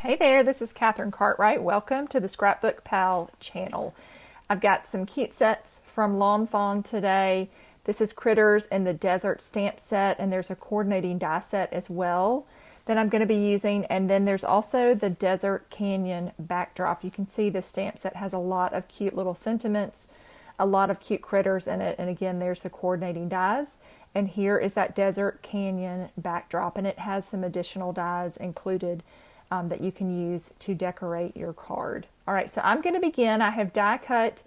Hey there, this is Catherine Cartwright. Welcome to the ScrapbookPal channel. I've got some cute sets from Fawn today. This is Critters in the Desert stamp set, and there's a coordinating die set as well that I'm going to be using. And then there's also the Desert Canyon backdrop. You can see the stamp set has a lot of cute little sentiments, a lot of cute critters in it. And again, there's the coordinating dies. And here is that Desert Canyon backdrop, and it has some additional dies included that you can use to decorate your card. All right, so I'm going to begin. I have die cut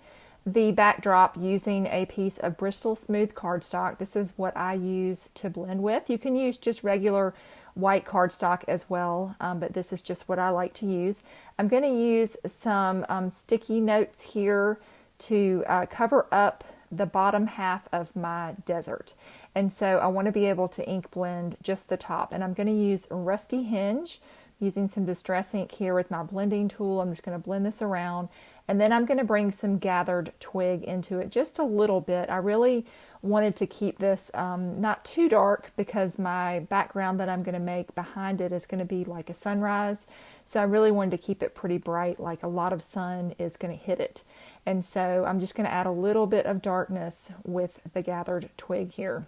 the backdrop using a piece of Bristol Smooth cardstock. This is what I use to blend with. You can use just regular white cardstock as well, but this is just what I like to use. I'm going to use some sticky notes here to cover up the bottom half of my desert. And so I want to be able to ink blend just the top. And I'm going to use Rusty Hinge, using some Distress ink here with my blending tool. I'm just going to blend this around. And then I'm going to bring some gathered twig into it just a little bit. I really wanted to keep this not too dark because my background that I'm going to make behind it is going to be like a sunrise. So I really wanted to keep it pretty bright, like a lot of sun is going to hit it. And so I'm just going to add a little bit of darkness with the gathered twig here.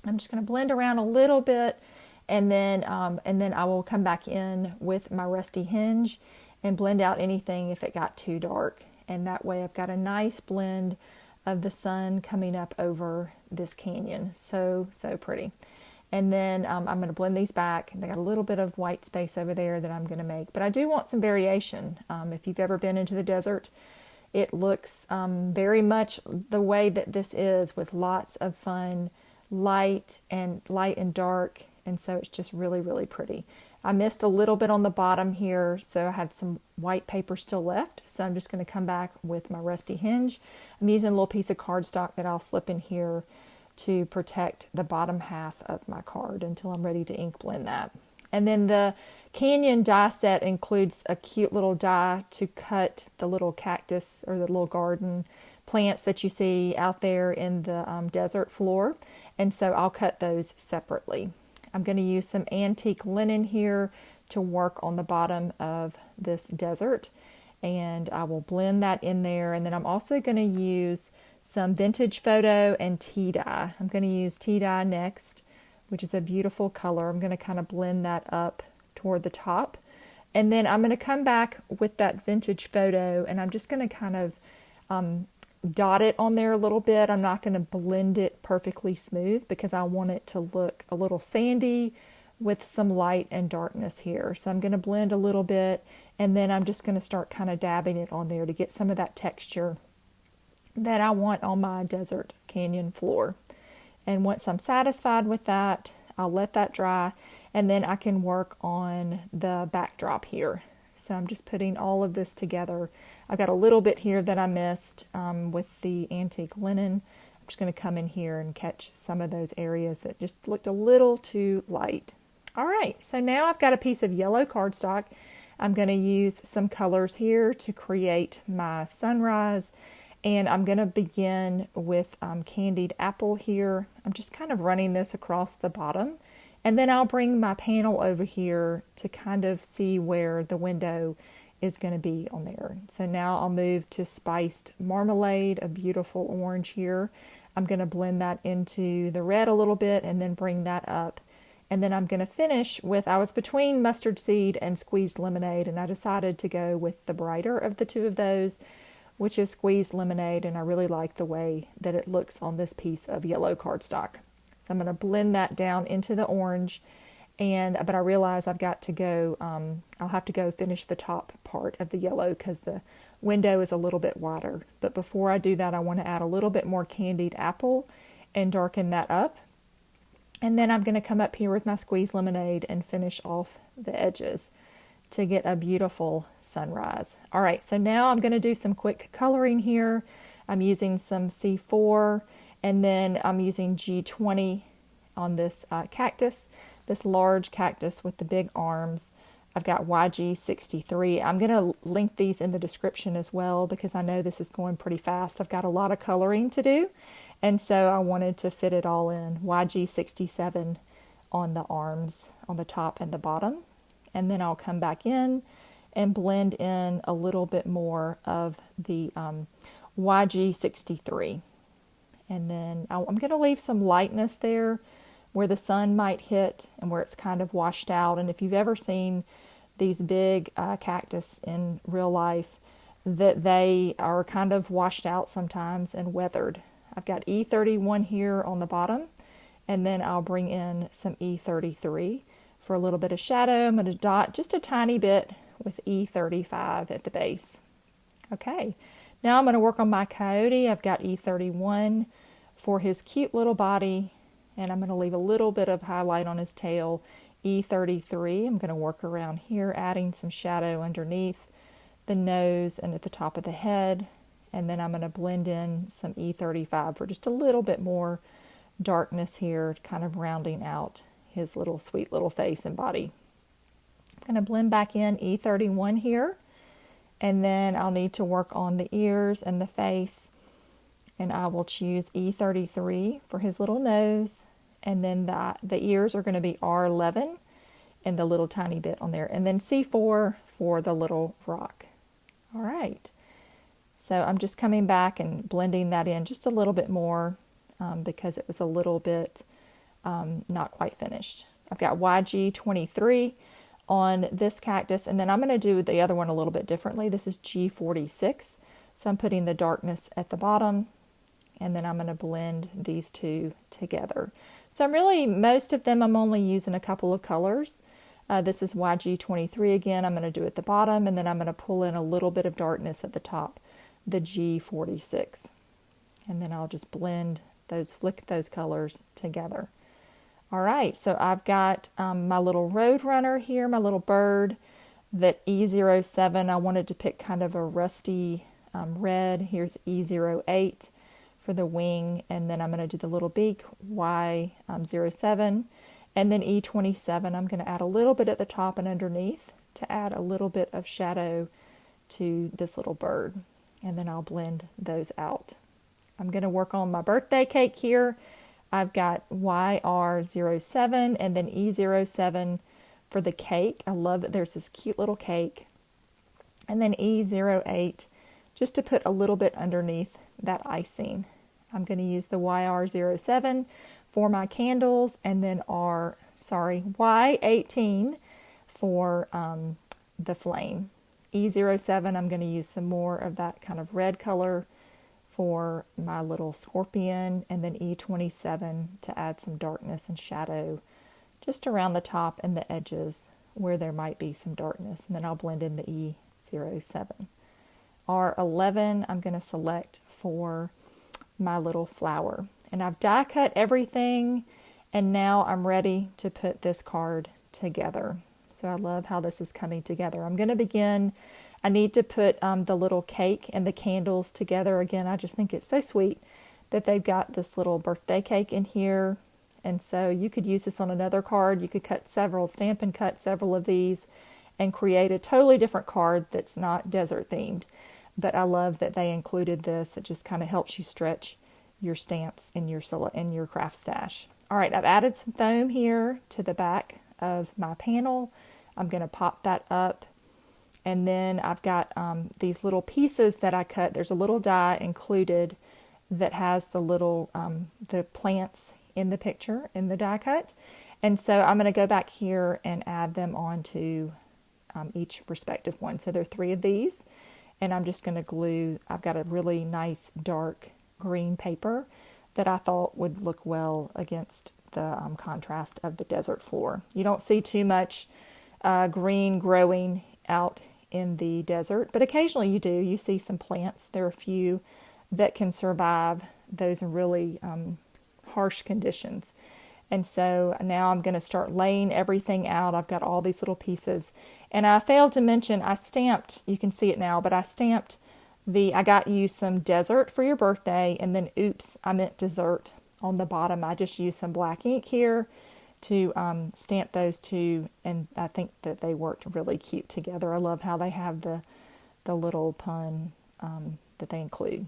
I'm just going to blend around a little bit, and then I will come back in with my Rusty Hinge and blend out anything if it got too dark. And that way I've got a nice blend of the sun coming up over this canyon. So pretty. And then I'm going to blend these back. They got a little bit of white space over there that I'm going to make. But I do want some variation. If you've ever been into the desert, it looks very much the way that this is, with lots of fun light and dark. And so it's just really, really pretty. I missed a little bit on the bottom here, so I had some white paper still left. So I'm just going to come back with my Rusty Hinge. I'm using a little piece of cardstock that I'll slip in here to protect the bottom half of my card until I'm ready to ink blend that. And then the Canyon die set includes a cute little die to cut the little cactus or the little garden plants that you see out there in the desert floor. And so I'll cut those separately. I'm going to use some antique linen here to work on the bottom of this desert, and I will blend that in there. And then I'm also going to use some vintage photo and tea dye. I'm going to use tea dye next, which is a beautiful color. I'm going to kind of blend that up toward the top, and then I'm going to come back with that vintage photo, and I'm just going to kind of dot it on there a little bit. I'm not going to blend it perfectly smooth because I want it to look a little sandy with some light and darkness here. So I'm going to blend a little bit, and then I'm just going to start kind of dabbing it on there to get some of that texture that I want on my desert canyon floor. And once I'm satisfied with that, I'll let that dry, and then I can work on the backdrop here. So I'm just putting all of this together. I've got a little bit here that I missed with the antique linen. I'm just going to come in here and catch some of those areas that just looked a little too light. All right, so now I've got a piece of yellow cardstock. I'm going to use some colors here to create my sunrise. And I'm going to begin with Candied apple here. I'm just kind of running this across the bottom. And then I'll bring my panel over here to kind of see where the window is going to be on there. So now I'll move to Spiced Marmalade, a beautiful orange here. I'm going to blend that into the red a little bit and then bring that up. And then I'm going to finish with, I was between Mustard Seed and Squeezed Lemonade, and I decided to go with the brighter of the two of those, which is Squeezed Lemonade, and I really like the way that it looks on this piece of yellow cardstock. So I'm going to blend that down into the orange, but I realize I've got to go, I'll have to go finish the top part of the yellow because the window is a little bit wider. But before I do that, I want to add a little bit more Candied apple and darken that up. And then I'm going to come up here with my Squeezed Lemonade and finish off the edges to get a beautiful sunrise. All right, so now I'm going to do some quick coloring here. I'm using some C4, and then I'm using G20 on this cactus, this large cactus with the big arms. I've got YG63. I'm going to link these in the description as well because I know this is going pretty fast. I've got a lot of coloring to do, and so I wanted to fit it all in. YG67 on the arms, on the top and the bottom. and then I'll come back in and blend in a little bit more of the YG63. And then I'm going to leave some lightness there where the sun might hit and where it's kind of washed out. And if you've ever seen these big cactus in real life, that they are kind of washed out sometimes and weathered. I've got E31 here on the bottom, and then I'll bring in some E33 for a little bit of shadow. I'm going to dot just a tiny bit with E35 at the base. Okay, now I'm going to work on my coyote. I've got E31 for his cute little body, and I'm going to leave a little bit of highlight on his tail. E33, I'm going to work around here, adding some shadow underneath the nose and at the top of the head. And then I'm going to blend in some E35 for just a little bit more darkness here, kind of rounding out his little sweet little face and body. I'm going to blend back in E31 here, and then I'll need to work on the ears and the face, and I will choose E33 for his little nose, and then the ears are going to be R11 and the little tiny bit on there, and then C4 for the little rock. All right. So I'm just coming back and blending that in just a little bit more because it was a little bit not quite finished. I've got YG23 on this cactus, and then I'm going to do the other one a little bit differently. This is G46, so I'm putting the darkness at the bottom, and then I'm going to blend these two together. So I'm really, most of them I'm only using a couple of colors. This is YG23 again. I'm going to do at the bottom, and then I'm going to pull in a little bit of darkness at the top, the G46. And then I'll just blend those, flick those colors together. All right, so I've got my little roadrunner here, my little bird, that E07. I wanted to pick kind of a rusty red. Here's E08 for the wing, and then I'm going to do the little beak, Y07, and then E27. I'm going to add a little bit at the top and underneath to add a little bit of shadow to this little bird, and then I'll blend those out. I'm going to work on my birthday cake here. I've got YR07 and then E07 for the cake. I love that there's this cute little cake. And then E08 just to put a little bit underneath that icing. I'm going to use the YR07 for my candles, and then Y18 for the flame. E07, I'm going to use some more of that kind of red color for my little scorpion, and then E27 to add some darkness and shadow just around the top and the edges where there might be some darkness, and then I'll blend in the E07. R11 I'm going to select for my little flower, and I've die cut everything, and now I'm ready to put this card together. So I love how this is coming together. I'm going to begin. I need to put the little cake and the candles together. Again, I just think it's so sweet that they've got this little birthday cake in here. And so you could use this on another card. You could cut several, stamp and cut several of these and create a totally different card that's not desert themed. But I love that they included this. It just kind of helps you stretch your stamps in your craft stash. All right, I've added some foam here to the back of my panel. I'm going to pop that up. And then I've got these little pieces that I cut. There's a little die included that has the little the plants in the picture in the die cut. And so I'm going to go back here and add them onto each respective one. So there are 3 of these. And I'm just going to glue. I've got a really nice dark green paper that I thought would look well against the contrast of the desert floor. You don't see too much green growing out in the desert, but occasionally you do. You see some plants. There are a few that can survive those really harsh conditions. And so now I'm going to start laying everything out. I've got all these little pieces. And I failed to mention, I stamped, you can see it now, but I stamped I got you some desert for your birthday, and then oops, I meant dessert on the bottom. I just used some black ink here to stamp those two, and I think that they worked really cute together. I love how they have the little pun that they include.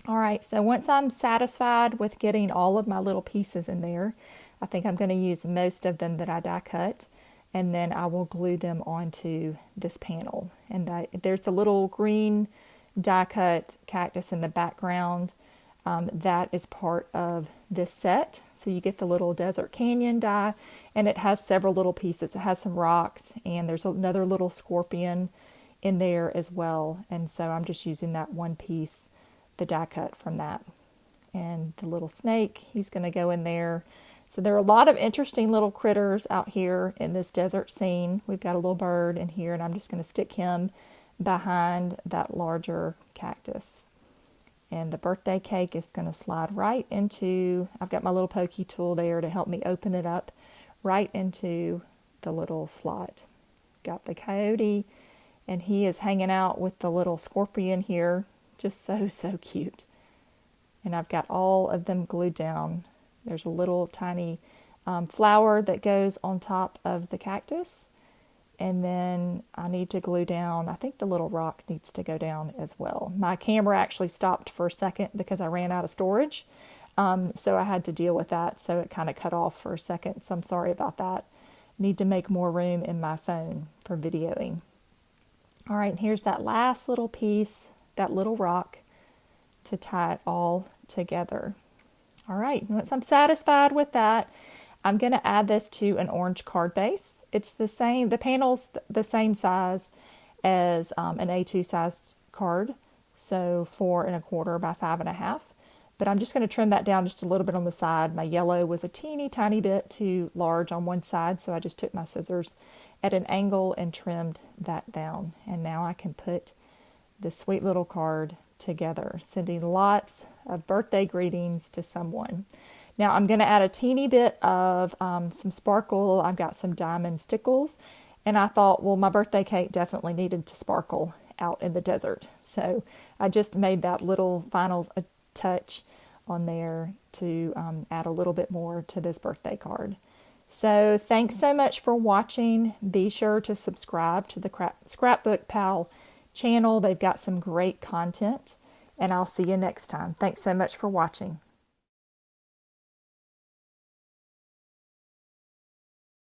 All right, so once I'm satisfied with getting all of my little pieces in there, I think I'm going to use most of them that I die cut, and then I will glue them onto this panel. And there's the little green die cut cactus in the background. That is part of this set. So you get the little Desert Canyon die, and it has several little pieces. It has some rocks, and there's another little scorpion in there as well. And so I'm just using that one piece, the die cut from that. And the little snake, he's going to go in there. So there are a lot of interesting little critters out here in this desert scene. We've got a little bird in here, and I'm just going to stick him behind that larger cactus. And the birthday cake is going to slide right into, I've got my little pokey tool there to help me open it up, right into the little slot. Got the coyote, and he is hanging out with the little scorpion here. Just so cute. And I've got all of them glued down. There's a little tiny flower that goes on top of the cactus. And then I need to glue down, I think the little rock needs to go down as well. My camera actually stopped for a second because I ran out of storage. So I had to deal with that. So it kind of cut off for a second. So I'm sorry about that. Need to make more room in my phone for videoing. All right, and here's that last little piece, that little rock, to tie it all together. All right, once I'm satisfied with that, I'm going to add this to an orange card base. It's the same, the panel's the same size as an A2 size card, so 4 1/4 by 5 1/2. But I'm just going to trim that down just a little bit on the side. My yellow was a teeny tiny bit too large on one side, so I just took my scissors at an angle and trimmed that down. And now I can put this sweet little card together, sending lots of birthday greetings to someone. Now I'm going to add a teeny bit of some sparkle. I've got some diamond stickles, and I thought, well, my birthday cake definitely needed to sparkle out in the desert. So I just made that little final touch on there to add a little bit more to this birthday card. So thanks so much for watching. Be sure to subscribe to the ScrapbookPal channel. They've got some great content, and I'll see you next time. Thanks so much for watching.